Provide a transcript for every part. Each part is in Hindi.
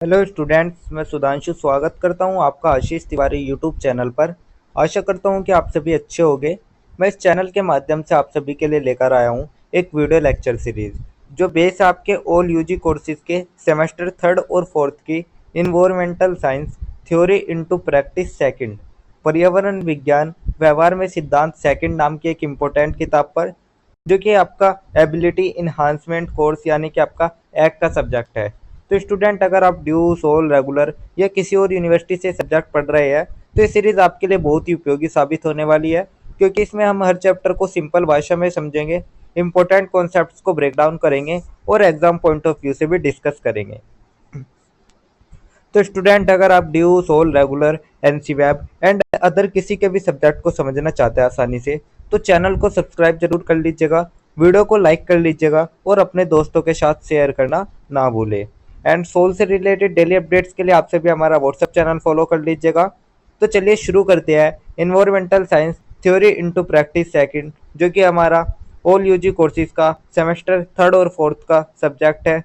हेलो स्टूडेंट्स, मैं सुधांशु स्वागत करता हूं आपका आशीष तिवारी यूट्यूब चैनल पर। आशा करता हूं कि आप सभी अच्छे होंगे। मैं इस चैनल के माध्यम से आप सभी के लिए लेकर आया हूं एक वीडियो लेक्चर सीरीज जो बेस आपके ऑल यूजी कोर्सेज के सेमेस्टर थर्ड और फोर्थ की environmental science theory into practice second पर्यावरण विज्ञान व्यवहार में सिद्धांत सेकंड नाम की एक इम्पोर्टेंट किताब पर, जो कि आपका एबिलिटी इन्हांसमेंट कोर्स यानी कि आपका एक का सब्जेक्ट है। तो स्टूडेंट, अगर आप ड्यू सोल रेगुलर या किसी और यूनिवर्सिटी से सब्जेक्ट पढ़ रहे हैं तो ये सीरीज आपके लिए बहुत ही उपयोगी साबित होने वाली है, क्योंकि इसमें हम हर चैप्टर को सिंपल भाषा में समझेंगे, इंपॉर्टेंट कॉन्सेप्ट्स को ब्रेक डाउन करेंगे और एग्जाम पॉइंट ऑफ व्यू से भी डिस्कस करेंगे। तो स्टूडेंट, अगर आप ड्यू सोल रेगुलर एनसी वेब एंड अदर किसी के भी सब्जेक्ट को समझना चाहते हैं आसानी से, तो चैनल को सब्सक्राइब जरूर कर लीजिएगा, वीडियो को लाइक कर लीजिएगा और अपने दोस्तों के साथ शेयर करना ना भूलें। एंड सोल से रिलेटेड डेली अपडेट्स के लिए आपसे भी हमारा व्हाट्सएप चैनल फॉलो कर लीजिएगा। तो चलिए शुरू करते हैं environmental science theory into practice second, जो कि हमारा ऑल यूजी कोर्सेज का सेमेस्टर थर्ड और फोर्थ का सब्जेक्ट है।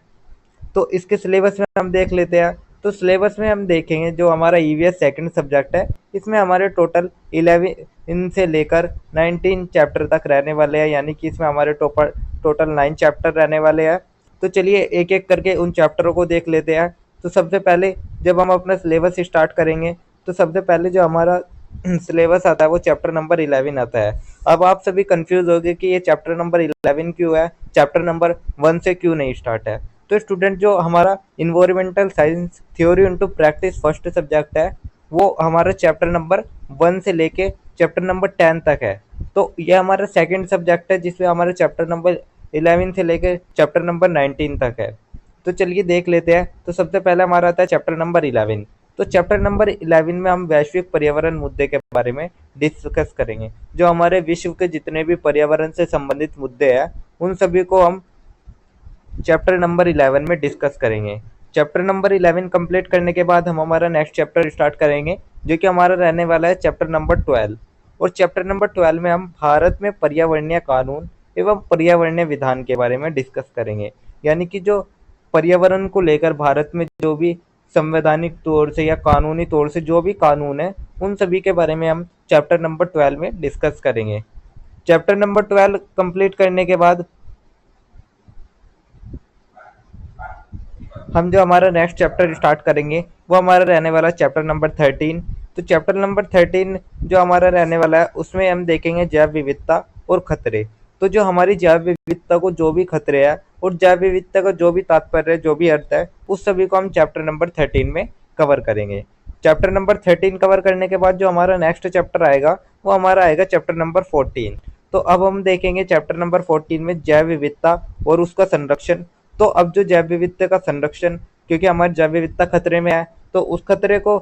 तो इसके सिलेबस में हम देख लेते हैं। तो सिलेबस में हम देखेंगे जो हमारा ईवीएस सेकंड सब्जेक्ट है, इसमें हमारे टोटल 11 से लेकर 19 चैप्टर तक रहने वाले हैं, यानी कि इसमें हमारे टोटल 9 चैप्टर रहने वाले हैं। तो चलिए एक एक करके उन चैप्टरों को देख लेते हैं। तो सबसे पहले जब हम अपना सिलेबस स्टार्ट करेंगे तो सबसे पहले जो हमारा सिलेबस आता है वो चैप्टर नंबर 11 आता है। अब आप सभी कंफ्यूज होंगे कि ये चैप्टर नंबर 11 क्यों है, चैप्टर नंबर 1 से क्यों नहीं स्टार्ट है। तो स्टूडेंट, जो हमारा environmental science theory into practice first subject है वो हमारा चैप्टर नंबर 1 से लेके चैप्टर नंबर 10 तक है। तो ये हमारा सेकंड सब्जेक्ट है जिसमें हमारे चैप्टर नंबर 11 से लेके चैप्टर नंबर 19 तक है। तो चलिए देख लेते हैं। तो सबसे पहले हमारा आता है चैप्टर नंबर 11। तो चैप्टर नंबर 11 में हम वैश्विक पर्यावरण मुद्दे के बारे में डिस्कस करेंगे। जो हमारे विश्व के जितने भी पर्यावरण से संबंधित मुद्दे हैं उन सभी को हम चैप्टर नंबर 11 में डिस्कस करेंगे। चैप्टर नंबर 11 कंप्लीट करने के बाद हम हमारा नेक्स्ट चैप्टर स्टार्ट करेंगे, जो कि हमारा रहने वाला है चैप्टर नंबर 12। और चैप्टर नंबर 12 में हम भारत में पर्यावरणीय कानून एवं पर्यावरणीय विधान के बारे में डिस्कस करेंगे, यानी कि जो पर्यावरण को लेकर भारत में जो भी संवैधानिक तौर से या कानूनी तौर से जो भी कानून है उन सभी के बारे में हम चैप्टर नंबर 12 में डिस्कस करेंगे। चैप्टर नंबर 12 कंप्लीट करने के बाद हम जो हमारा नेक्स्ट चैप्टर स्टार्ट करेंगे वो हमारा रहने वाला चैप्टर नंबर 13। तो चैप्टर नंबर 13 जो हमारा रहने वाला है उसमें हम देखेंगे जैव विविधता और खतरे। तो जो हमारी जैव विविधता को जो भी खतरे हैं और जैव विविधता का जो भी तात्पर्य है, जो भी अर्थ है, उस सभी को हम चैप्टर नंबर 13 में कवर करेंगे। चैप्टर नंबर 13 कवर करने के बाद जो हमारा नेक्स्ट चैप्टर आएगा वो हमारा आएगा चैप्टर नंबर 14। तो अब हम देखेंगे चैप्टर नंबर 14 में जैव विविधता और उसका संरक्षण। तो अब जो जैव विविधता का संरक्षण, क्योंकि हमारी जैव विविधता खतरे में है तो उस खतरे को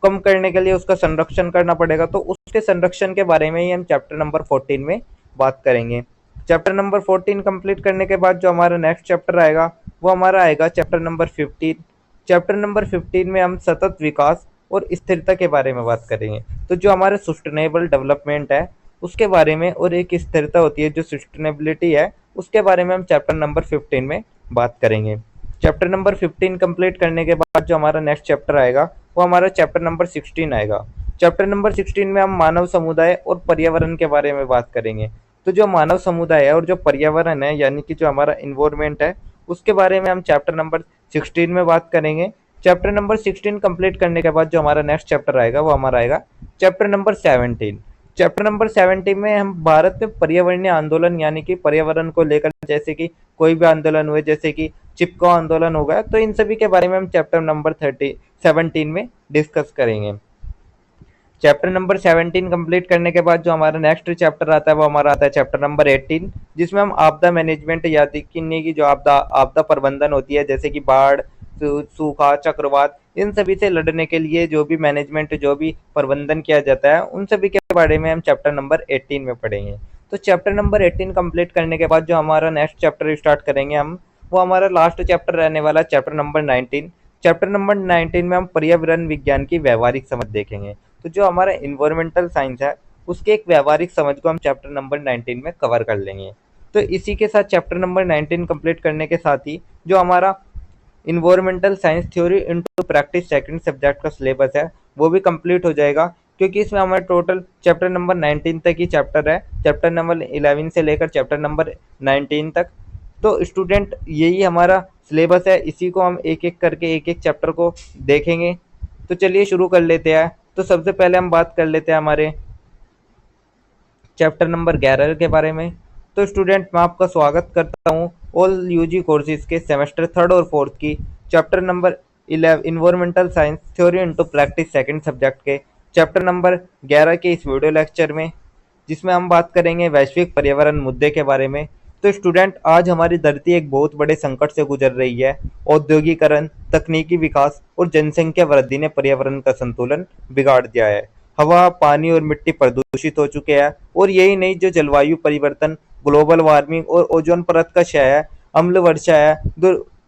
कम करने के लिए उसका संरक्षण करना पड़ेगा। तो उसके संरक्षण के बारे में ही हम चैप्टर नंबर 14 में बात करेंगे। चैप्टर नंबर 14 कंप्लीट करने के बाद जो हमारा नेक्स्ट चैप्टर आएगा वो हमारा आएगा चैप्टर नंबर 15। चैप्टर नंबर 15 में हम सतत विकास और स्थिरता के बारे में बात करेंगे। तो जो हमारे सस्टेनेबल डेवलपमेंट है उसके बारे में, और एक स्थिरता होती है जो सस्टेनेबिलिटी है, उसके बारे में हम चैप्टर नंबर 15 में बात करेंगे। चैप्टर नंबर 15 कंप्लीट करने के बाद जो हमारा नेक्स्ट चैप्टर आएगा वो हमारा चैप्टर नंबर 16 आएगा। चैप्टर नंबर 16 में हम मानव समुदाय और पर्यावरण के बारे में बात करेंगे। तो जो मानव समुदाय है और जो पर्यावरण है, यानी कि जो हमारा इन्वायरमेंट है, उसके बारे में हम चैप्टर नंबर 16 में बात करेंगे। चैप्टर नंबर 16 कंप्लीट करने के बाद जो हमारा नेक्स्ट चैप्टर आएगा वो हमारा आएगा चैप्टर नंबर 17। चैप्टर नंबर 17 में हम भारत में पर्यावरणीय आंदोलन, यानी कि पर्यावरण को लेकर जैसे कि कोई भी आंदोलन हुए, जैसे कि चिपको आंदोलन हो गया, तो इन सभी के बारे में हम चैप्टर नंबर 17 में डिस्कस करेंगे। चैप्टर नंबर 17 कंप्लीट करने के बाद जो हमारा नेक्स्ट चैप्टर आता है वो हमारा आता है चैप्टर नंबर 18, जिसमें हम आपदा मैनेजमेंट यानी कि जो आपदा आपदा प्रबंधन होती है, जैसे कि बाढ़, सूखा, चक्रवात, इन सभी से लड़ने के लिए जो भी मैनेजमेंट, जो भी प्रबंधन किया जाता है, उन सभी के बारे में हम चैप्टर नंबर 18 में पढ़ेंगे। तो चैप्टर नंबर 18 कंप्लीट करने के बाद जो हमारा नेक्स्ट चैप्टर स्टार्ट करेंगे हम, वो हमारा लास्ट चैप्टर रहने वाला है चैप्टर नंबर 19। चैप्टर नंबर 19 में हम पर्यावरण विज्ञान की व्यवहारिक समझ देखेंगे। तो जो हमारा इन्वायरमेंटल साइंस है उसके एक व्यवहारिक समझ को हम चैप्टर नंबर 19 में कवर कर लेंगे। तो इसी के साथ चैप्टर नंबर 19 कंप्लीट करने के साथ ही जो हमारा environmental science theory into practice second subject का सिलेबस है वो भी कंप्लीट हो जाएगा, क्योंकि इसमें हमारे टोटल चैप्टर नंबर 19 तक ही चैप्टर है, चैप्टर नंबर 11 से लेकर चैप्टर नंबर 19 तक। तो स्टूडेंट यही हमारा सिलेबस है, इसी को हम एक एक करके एक एक चैप्टर को देखेंगे। तो चलिए शुरू कर लेते हैं। तो सबसे पहले हम बात कर लेते हैं हमारे चैप्टर नंबर 11 के बारे में। तो स्टूडेंट मैं आपका स्वागत करता हूँ ऑल यूजी कोर्सेज के सेमेस्टर थर्ड और फोर्थ की chapter number 11 environmental science theory into practice second subject के चैप्टर नंबर 11 के इस वीडियो लेक्चर में, जिसमें हम बात करेंगे वैश्विक पर्यावरण मुद्दे के बारे में। तो स्टूडेंट आज हमारी धरती एक बहुत बड़े संकट से गुजर रही है। औद्योगिकरण, तकनीकी विकास और जनसंख्या वृद्धि ने पर्यावरण का संतुलन बिगाड़ दिया है। हवा, पानी और मिट्टी प्रदूषित हो चुके हैं और यही नहीं, जो जलवायु परिवर्तन, ग्लोबल वार्मिंग और ओजोन परत का क्षय है, अम्ल वर्षा है,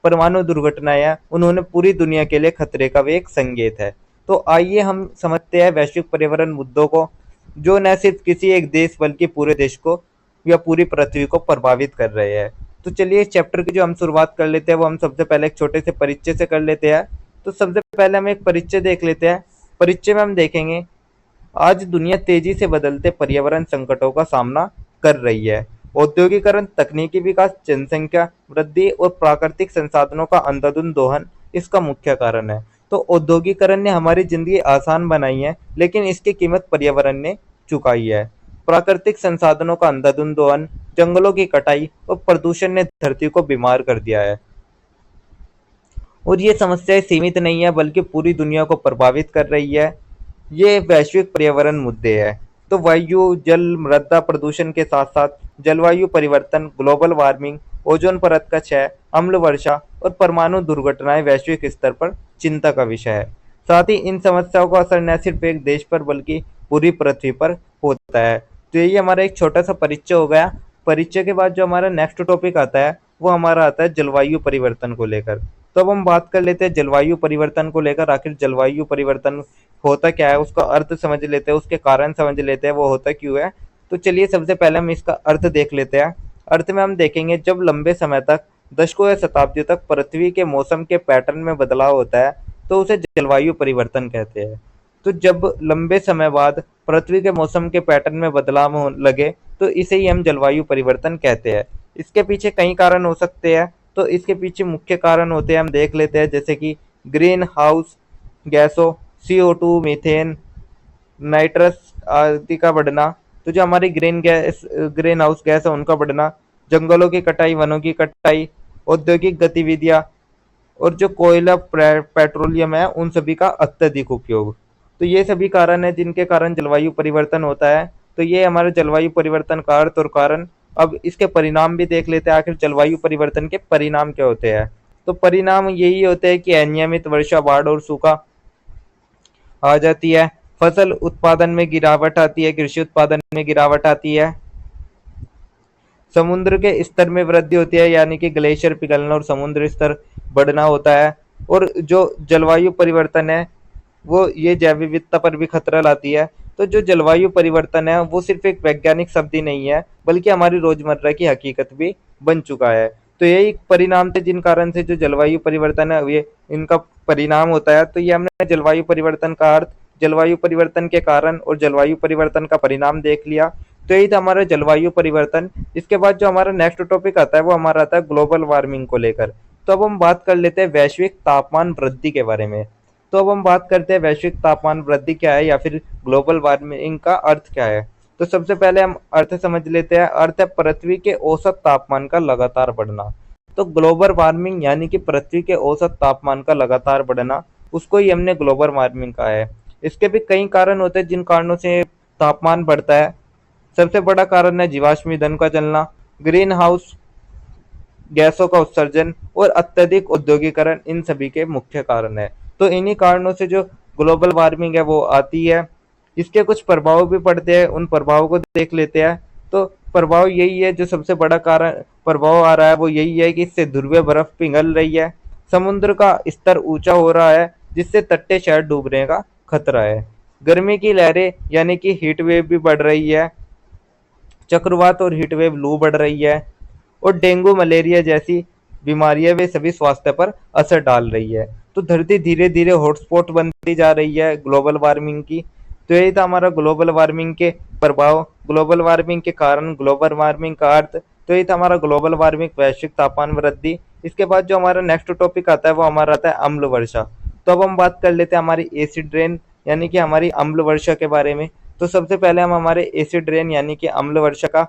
परमाणु दुर्घटनाएं हैं, उन्होंने पूरी दुनिया के लिए खतरे का वे एक संकेत है। तो आइए हम समझते हैं वैश्विक पर्यावरण मुद्दों को, जो न सिर्फ किसी एक देश बल्कि पूरे देश को या पूरी पृथ्वी को प्रभावित कर रहे हैं। तो चलिए इस चैप्टर की जो हम शुरुआत कर लेते हैं वो हम सबसे पहले एक छोटे से परिचय से कर लेते हैं। तो सबसे पहले हम एक परिचय देख लेते हैं। परिचय में हम देखेंगे आज दुनिया तेजी से बदलते पर्यावरण संकटों का सामना कर रही है। औद्योगिकरण, तकनीकी विकास, जनसंख्या वृद्धि और प्राकृतिक संसाधनों का अंधाधुंध दोहन इसका मुख्य कारण है। तो औद्योगिकरण ने हमारी जिंदगी आसान बनाई है, लेकिन इसकी कीमत पर्यावरण ने चुकाई है। प्राकृतिक संसाधनों का अंधाधुंध दोहन, जंगलों की कटाई और प्रदूषण ने धरती को बीमार कर दिया है। और ये समस्याएं सीमित नहीं है बल्कि पूरी दुनिया को प्रभावित कर रही है। ये वैश्विक पर्यावरण मुद्दे हैं। तो वायु, जल, मृदा प्रदूषण के साथ साथ जलवायु परिवर्तन, ग्लोबल वार्मिंग, ओजोन परत का क्षय, अम्ल वर्षा और परमाणु दुर्घटनाएं वैश्विक स्तर पर चिंता का विषय है। साथ ही इन समस्याओं का असर न सिर्फ एक देश पर बल्कि पूरी पृथ्वी पर होता है। तो यही हमारा एक छोटा सा परिचय हो गया। परिचय के बाद जो हमारा नेक्स्ट टॉपिक आता है वो हमारा आता है जलवायु परिवर्तन को लेकर। तो अब हम बात कर लेते हैं जलवायु परिवर्तन को लेकर। आखिर जलवायु परिवर्तन होता क्या है, उसका अर्थ समझ लेते हैं, उसके कारण समझ लेते हैं, वो होता क्यों है। तो चलिए सबसे पहले हम इसका अर्थ देख लेते हैं। अर्थ में हम देखेंगे जब लंबे समय तक, दशकों या शताब्दियों तक पृथ्वी के मौसम के पैटर्न में बदलाव होता है तो उसे जलवायु परिवर्तन कहते हैं। तो जब लंबे समय बाद पृथ्वी के मौसम के पैटर्न में बदलाव होने लगे तो इसे ही हम जलवायु परिवर्तन कहते हैं। इसके पीछे कई कारण हो सकते हैं। तो इसके पीछे मुख्य कारण होते हैं, हम देख लेते हैं, जैसे कि ग्रीन हाउस गैसों, CO2, मीथेन, नाइट्रस आदि का बढ़ना। तो जो हमारी ग्रीन हाउस गैस है उनका बढ़ना, जंगलों की कटाई, वनों की कटाई, औद्योगिक गतिविधियां और जो कोयला, पेट्रोलियम है, उन सभी का अत्यधिक उपयोग। तो ये सभी कारण है जिनके कारण जलवायु परिवर्तन होता है। तो ये हमारे जलवायु परिवर्तन का अर्थ और कारण। अब इसके परिणाम भी देख लेते हैं, आखिर जलवायु परिवर्तन के परिणाम क्या होते हैं। तो परिणाम यही होते हैं कि अनियमित वर्षा, बाढ़ और सूखा आ जाती है, फसल उत्पादन में गिरावट आती है, कृषि उत्पादन में गिरावट आती है, समुद्र के स्तर में वृद्धि होती है, यानी कि ग्लेशियर पिघलना और समुद्र स्तर बढ़ना होता है। और जो जलवायु परिवर्तन है वो ये जैव विविधता पर भी खतरा लाती है। तो जो जलवायु परिवर्तन है वो सिर्फ एक वैज्ञानिक शब्द ही नहीं है बल्कि हमारी रोजमर्रा की हकीकत भी बन चुका है। तो यही परिणाम थे जिन कारण से जो जलवायु परिवर्तन है ये इनका परिणाम होता है। तो ये हमने जलवायु परिवर्तन का अर्थ, जलवायु परिवर्तन के कारण और जलवायु परिवर्तन का परिणाम देख लिया। तो यही था हमारा जलवायु परिवर्तन। इसके बाद जो हमारा नेक्स्ट टॉपिक आता है वो हमारा आता है ग्लोबल वार्मिंग को लेकर। तो अब हम बात कर लेते हैं वैश्विक तापमान वृद्धि के बारे में। तो अब हम बात करते हैं वैश्विक तापमान वृद्धि क्या है या फिर ग्लोबल वार्मिंग का अर्थ क्या है। तो सबसे पहले हम अर्थ समझ लेते हैं। अर्थ है पृथ्वी के औसत तापमान का लगातार बढ़ना। तो ग्लोबल वार्मिंग यानी कि पृथ्वी के औसत तापमान का लगातार बढ़ना, उसको ही हमने ग्लोबल वार्मिंग कहा है। इसके भी कई कारण होते हैं जिन कारणों से तापमान बढ़ता है। सबसे बड़ा कारण है जीवाश्म ईंधन का जलना, ग्रीन हाउस गैसों का उत्सर्जन और अत्यधिक औद्योगिकरण, इन सभी के मुख्य कारण है। तो इन्हीं कारणों से जो ग्लोबल वार्मिंग है वो आती है। इसके कुछ प्रभाव भी पड़ते हैं, उन प्रभावों को देख लेते हैं। तो प्रभाव यही है, जो सबसे बड़ा कारण प्रभाव आ रहा है वो यही है कि इससे ध्रुवीय बर्फ पिघल रही है, समुद्र का स्तर ऊंचा हो रहा है जिससे तटीय शहर डूबने का खतरा है, गर्मी की लहरें यानी कि हीट वेव भी बढ़ रही है, चक्रवात और हीट वेव लू बढ़ रही है, और डेंगू, मलेरिया जैसी बीमारियां वे सभी स्वास्थ्य पर असर डाल रही है। तो धरती धीरे धीरे हॉटस्पॉट बनती जा रही है ग्लोबल वार्मिंग की। तो यही था हमारा ग्लोबल वार्मिंग के प्रभाव, ग्लोबल वार्मिंग के कारण, ग्लोबल वार्मिंग का अर्थ। तो यही था हमारा ग्लोबल वार्मिंग, वैश्विक तापमान वृद्धि। इसके बाद जो हमारा नेक्स्ट टॉपिक आता है वो हमारा आता है अम्ल वर्षा। तो अब हम बात कर लेते हैं हमारी एसिड रेन यानी कि हमारी अम्ल वर्षा के बारे में। तो सबसे पहले हम हमारे एसिड रेन यानी कि अम्ल वर्षा का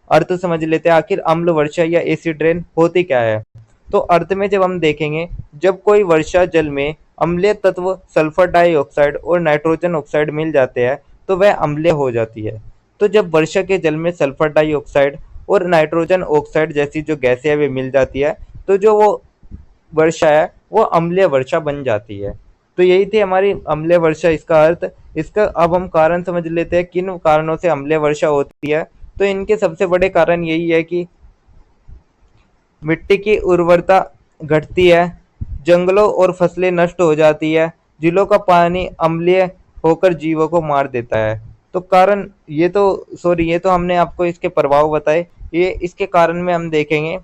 अर्थ समझ लेते हैं। आखिर अम्ल वर्षा या एसिड रेन होती क्या है? तो अर्थ में जब हम देखेंगे, जब कोई वर्षा जल में अम्लीय तत्व सल्फर डाइऑक्साइड और नाइट्रोजन ऑक्साइड मिल जाते हैं तो वह अम्लीय हो जाती है। तो जब वर्षा के जल में सल्फर डाइऑक्साइड और नाइट्रोजन ऑक्साइड जैसी जो गैसें हैं वे मिल जाती है तो जो वो वर्षा है वो अम्लीय वर्षा बन जाती है। तो यही थी हमारी अम्लीय वर्षा, इसका अर्थ। इसका अब हम कारण समझ लेते हैं किन कारणों से अम्लीय वर्षा होती है। तो इनके सबसे बड़े कारण यही है कि मिट्टी की उर्वरता घटती है, जंगलों और फसलें नष्ट हो जाती है, झीलों का पानी अम्लीय होकर जीवों को मार देता है। तो कारण ये तो हमने आपको इसके प्रभाव बताए। ये इसके कारण में हम देखेंगे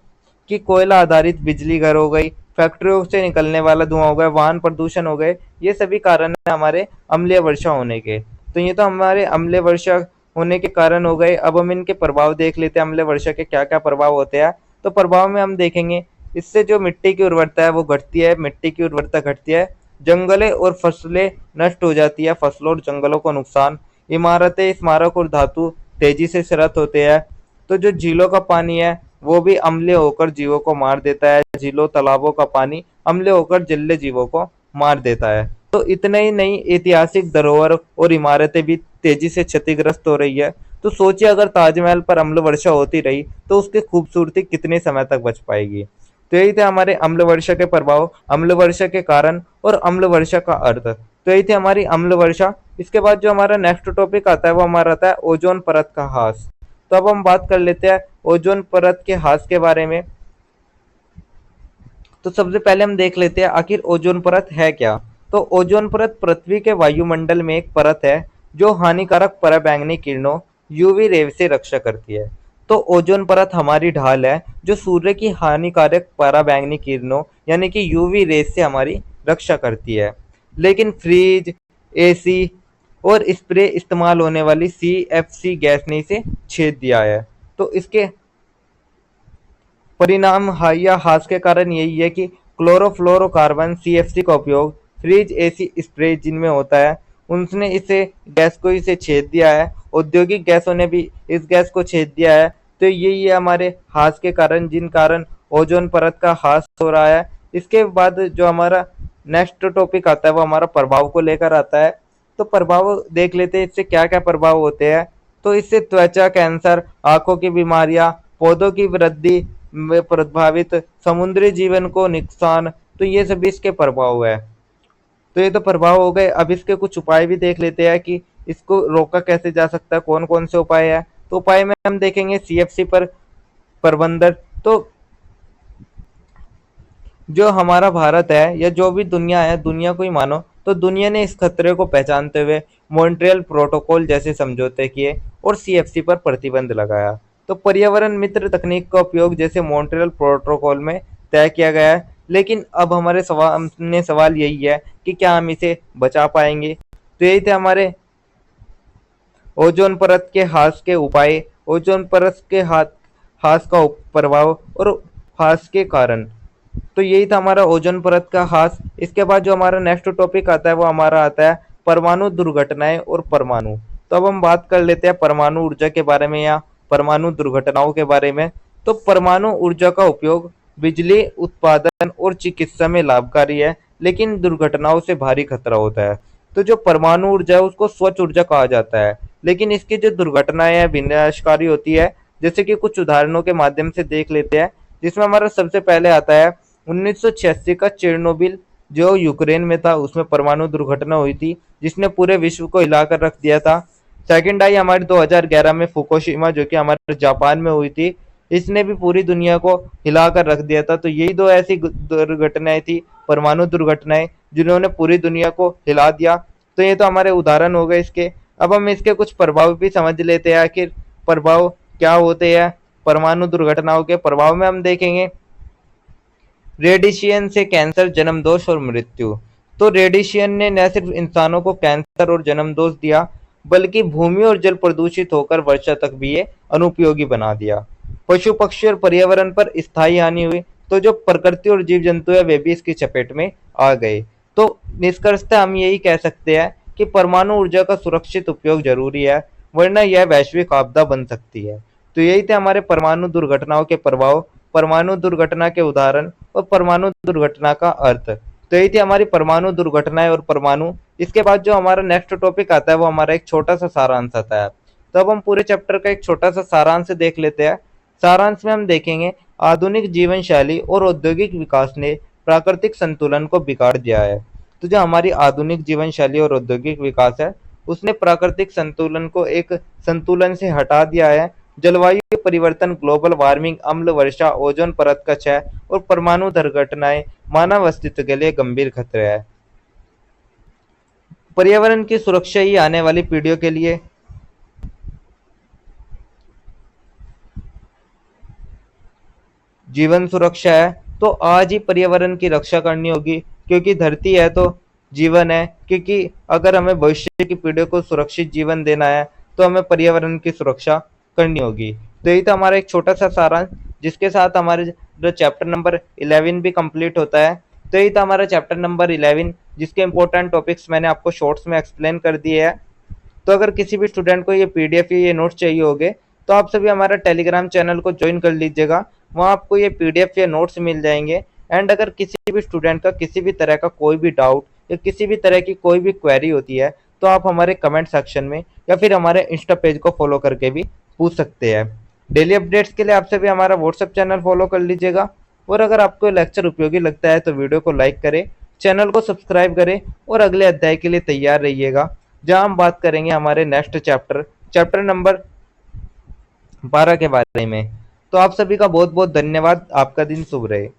कि कोयला आधारित बिजली घर हो गई, फैक्ट्रियों से निकलने वाला धुआं हो गया, वाहन प्रदूषण हो गए, ये सभी कारण है हमारे अम्लीय वर्षा होने के। तो ये तो हमारे अम्लीय वर्षा होने के कारण हो गए। अब हम इनके प्रभाव देख लेते हैं, अम्लीय वर्षा के क्या क्या प्रभाव होते हैं। तो प्रभाव में हम देखेंगे, इससे जो मिट्टी की उर्वरता है वो घटती है, मिट्टी की उर्वरता घटती है, जंगलें और फसलें नष्ट हो जाती है, फसलों और जंगलों को नुकसान, इमारतें, स्मारक और धातु तेजी से क्षरित होते हैं। तो जो झीलों का पानी है वो भी अम्लीय होकर जीवों को मार देता है, झीलों तालाबों का पानी अम्लीय होकर जलीय जीवों को मार देता है। तो इतना ही नहीं, ऐतिहासिक धरोहर और इमारतें भी तेजी से क्षतिग्रस्त हो रही है। तो सोचिए, अगर ताजमहल पर अम्ल वर्षा होती रही तो उसकी खूबसूरती कितने समय तक बच पाएगी। तो यही थे हमारे अम्ल वर्षा के प्रभाव, अम्ल वर्षा के कारण और अम्ल वर्षा का अर्थ। तो यही थी हमारी अम्ल वर्षा। इसके बाद जो हमारा नेक्स्ट टॉपिक आता है वो हमारा आता है ओजोन परत का ह्रास। तो अब हम बात कर लेते हैं ओजोन परत के ह्रास के बारे में। तो सबसे पहले हम देख लेते हैं आखिर ओजोन परत है क्या। तो ओजोन परत पृथ्वी के वायुमंडल में एक परत है जो हानिकारक पराबैंगनी किरणों यूवी रेव से रक्षा करती है। तो ओजोन परत हमारी ढाल है जो सूर्य की हानिकारक पराबैंगनी किरणों यानी कि यूवी रेज से हमारी रक्षा करती है। लेकिन फ्रिज, एसी और स्प्रे इस्तेमाल होने वाली सीएफसी गैस ने इसे छेद दिया है। तो इसके परिणाम या ह्रास के कारण यही है कि क्लोरोफ्लोरोकार्बन सीएफसी का उपयोग फ्रिज, एसी, स्प्रे जिनमें होता है उनने इसे गैस को इसे छेद दिया है। औद्योगिक गैसों ने भी इस गैस को छेद दिया है। तो यही है हमारे ह्रास के कारण, जिन कारण ओजोन परत का ह्रास हो रहा है। इसके बाद जो हमारा नेक्स्ट टॉपिक आता है वो हमारा प्रभाव को लेकर आता है। तो प्रभाव देख लेते हैं इससे क्या क्या प्रभाव होते हैं। तो इससे त्वचा कैंसर, आंखों की बीमारियां, पौधों की वृद्धि में प्रभावित, समुद्री जीवन को नुकसान। तो ये सभी इसके प्रभाव है। तो ये तो प्रभाव हो गए। अब इसके कुछ उपाय भी देख लेते हैं कि इसको रोका कैसे जा सकता है, कौन कौन से उपाय है। तो उपाय में हम देखेंगे सीएफसी पर प्रबंधन। तो जो हमारा भारत है या जो भी दुनिया है, दुनिया को ही मानो, तो दुनिया ने इस खतरे को पहचानते हुए मॉन्ट्रियल प्रोटोकॉल जैसे समझौते किए और सीएफसी पर प्रतिबंध लगाया। तो पर्यावरण मित्र तकनीक का उपयोग जैसे मॉन्ट्रियल प्रोटोकॉल में तय किया गया है। लेकिन अब हमारे सामने सवाल यही है कि क्या हम इसे बचा पाएंगे। तो यही थे हमारे ओजोन परत के ह्रास के उपाय, ओजोन परत के ह्रास का प्रभाव और ह्रास के कारण। तो यही था हमारा ओजोन परत का ह्रास। इसके बाद जो हमारा नेक्स्ट टॉपिक आता है वो हमारा आता है परमाणु दुर्घटनाएं और परमाणु। तो अब हम बात कर लेते हैं परमाणु ऊर्जा के बारे में या परमाणु दुर्घटनाओं के बारे में। तो परमाणु ऊर्जा का उपयोग बिजली उत्पादन और चिकित्सा में लाभकारी है, लेकिन दुर्घटनाओं से भारी खतरा होता है। तो जो परमाणु ऊर्जा है उसको स्वच्छ ऊर्जा कहा जाता है, लेकिन इसकी जो दुर्घटनाएं हैं विनाशकारी होती है। जैसे कि कुछ उदाहरणों के माध्यम से देख लेते हैं, जिसमें हमारा सबसे पहले आता है 1986 का चेरनोबिल जो यूक्रेन में था, उसमें परमाणु दुर्घटना हुई थी जिसने पूरे विश्व को हिलाकर रख दिया था। सेकंड आई हमारी 2011 में फुकुशिमा जो कि हमारे जापान में हुई थी, इसने भी पूरी दुनिया को हिलाकर रख दिया था। तो यही दो ऐसी दुर्घटनाएं थी, परमाणु दुर्घटनाएं, जिन्होंने पूरी दुनिया को हिला दिया। तो ये तो हमारे उदाहरण हो गए इसके। अब हम इसके कुछ प्रभाव भी समझ लेते हैं, आखिर प्रभाव क्या होते हैं। परमाणु दुर्घटनाओं के प्रभाव में हम देखेंगे रेडिएशन से कैंसर, जन्म दोष और मृत्यु। तो रेडिएशन ने न सिर्फ इंसानों को कैंसर और जन्म दोष दिया, बल्कि भूमि और जल प्रदूषित होकर वर्षा तक भी ये अनुपयोगी बना दिया। पशु पक्षी और पर्यावरण पर स्थायी हानि हुई, तो जो प्रकृति और जीव जंतु है वे भी इसकी चपेट में आ गए। तो निष्कर्षतः हम यही कह सकते हैं कि परमाणु ऊर्जा का सुरक्षित उपयोग जरूरी है, वरना यह वैश्विक आपदा बन सकती है। तो यही थे हमारे परमाणु दुर्घटनाओं के प्रभाव, परमाणु दुर्घटना के उदाहरण और परमाणु दुर्घटना का अर्थ। तो यही थी हमारी परमाणु दुर्घटनाएं और परमाणु। इसके बाद जो हमारा नेक्स्ट टॉपिक आता है वो हमारा एक छोटा सा सारांश आता है। तो अब हम पूरे चैप्टर का एक छोटा सा सारांश देख लेते हैं। सारांश में हम देखेंगे, आधुनिक जीवन शैली और औद्योगिक विकास ने प्राकृतिक संतुलन को बिगाड़ दिया है। तो जो हमारी आधुनिक जीवन शैली और औद्योगिक विकास है, उसने प्राकृतिक संतुलन को एक संतुलन से हटा दिया है। जलवायु परिवर्तन, ग्लोबल वार्मिंग, अम्ल वर्षा, ओजोन परत का क्षय और परमाणु दुर्घटनाएं मानव अस्तित्व के लिए गंभीर खतरे हैं। पर्यावरण की सुरक्षा ही आने वाली पीढ़ियों के लिए जीवन सुरक्षा है। तो आज ही पर्यावरण की रक्षा करनी होगी, क्योंकि धरती है तो जीवन है। क्योंकि अगर हमें भविष्य की पीढ़ियों को सुरक्षित जीवन देना है, तो हमें पर्यावरण की सुरक्षा करनी होगी। तो यही था हमारा एक छोटा सा सारांश, जिसके साथ हमारे जो चैप्टर नंबर 11 भी कंप्लीट होता है। तो यही था हमारा चैप्टर नंबर 11, जिसके इंपॉर्टेंट टॉपिक्स मैंने आपको शॉर्ट्स में एक्सप्लेन कर दिए हैं। तो अगर किसी भी स्टूडेंट को ये पीडीएफ या ये नोट्स चाहिए होंगे, तो आप सभी हमारा टेलीग्राम चैनल को ज्वाइन कर लीजिएगा। वहाँ आपको ये पीडीएफ या नोट्स मिल जाएंगे। एंड अगर किसी भी स्टूडेंट का किसी भी तरह का कोई भी डाउट या किसी भी तरह की कोई भी क्वेरी होती है, तो आप हमारे कमेंट सेक्शन में या फिर हमारे इंस्टा पेज को फॉलो करके भी पूछ सकते हैं। डेली अपडेट्स के लिए आप सभी हमारा व्हाट्सएप चैनल फॉलो कर लीजिएगा। और अगर आपको लेक्चर उपयोगी लगता है तो वीडियो को लाइक करें, चैनल को सब्सक्राइब करें और अगले अध्याय के लिए तैयार रहिएगा, जहां हम बात करेंगे हमारे नेक्स्ट चैप्टर नंबर 12 के बारे में। तो आप सभी का बहुत बहुत धन्यवाद। आपका दिन शुभ रहे।